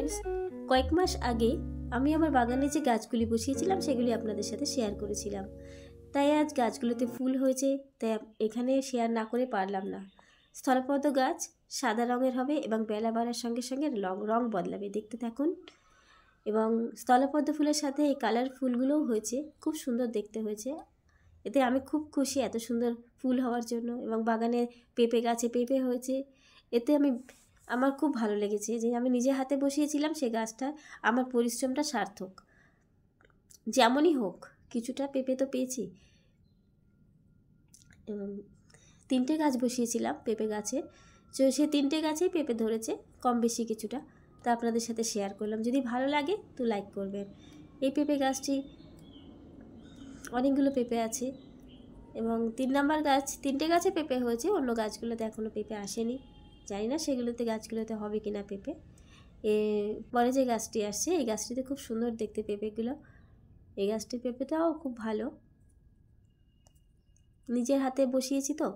Friends, কয়েক মাস আগে আমি আমার বাগানে যে গাছগুলি বসিয়েছিলাম সেগুলি আপনাদের সাথে শেয়ার করেছিলাম। তাই আজ গাছগুলোতে ফুল হয়েছে, তাই এখানে শেয়ার না করে পারলাম না। স্থলপদ্ম গাছ সাদা রঙের হবে এবং বেলা বাড়ার সঙ্গে সঙ্গে রং বদলাবে, দেখতে থাকুন। এবং স্থলপদ্ম ফুলের সাথে এই কালার ফুলগুলোও হয়েছে, খুব সুন্দর দেখতে হয়েছে। এতে আমি খুব খুশি এত সুন্দর ফুল হওয়ার জন্য। এবং বাগানে পেঁপে গাছে পেঁপে হয়েছে, এতে আমার খুব ভালো লেগেছে যে আমি নিজে হাতে বসিয়েছিলাম সেই গাছটা, আমার পরিশ্রমটা সার্থক। যেমনই হোক কিছুটা পেঁপে তো পেয়েছি। এবং 3টে গাছ বসিয়েছিলাম পেঁপে গাছে, তো সেই 3টে গাছেই পেঁপে ধরেছে, কম বেশি কিছুটা, তা আপনাদের সাথে শেয়ার করলাম। যদি ভালো লাগে তো লাইক করবেন। এই পেঁপে গাছটি অনেকগুলো পেঁপে আছে এবং 3 নাম্বার গাছ, 3টে গাছে পেঁপে হয়েছে, অন্য গাছগুলোতে এখনও পেঁপে আসেনি। জানি না সেগুলোতে গাছগুলোতে হবে কি না পেঁপে। পরে যে গাছটি আসছে এই গাছটিতে খুব সুন্দর দেখতে পেঁপেগুলো। এই গাছটির পেঁপেটাও খুব ভালো, নিজের হাতে বসিয়েছি তো,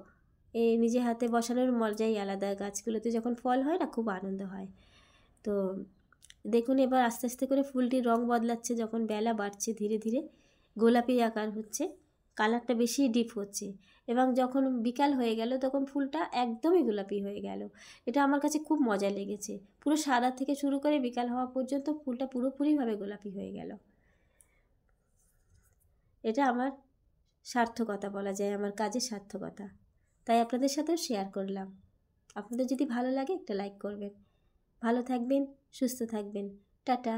এই নিজের হাতে বসানোর মজাই আলাদা। গাছগুলোতে যখন ফল হয় না, খুব আনন্দ হয়। তো দেখুন এবার আস্তে আস্তে করে ফুলটির রং বদলাচ্ছে, যখন বেলা বাড়ছে ধীরে ধীরে গোলাপি আকার হচ্ছে, কালারটা বেশি ডিপ হচ্ছে। এবং যখন বিকাল হয়ে গেল তখন ফুলটা একদমই গোলাপি হয়ে গেল। এটা আমার কাছে খুব মজা লেগেছে। পুরো সাদা থেকে শুরু করে বিকাল হওয়া পর্যন্ত ফুলটা পুরোপুরিভাবে গোলাপি হয়ে গেল। এটা আমার সার্থকতা বলা যায়, আমার কাজের সার্থকতা। তাই আপনাদের সাথেও শেয়ার করলাম। আপনাদের যদি ভালো লাগে একটা লাইক করবেন। ভালো থাকবেন, সুস্থ থাকবেন। টাটা।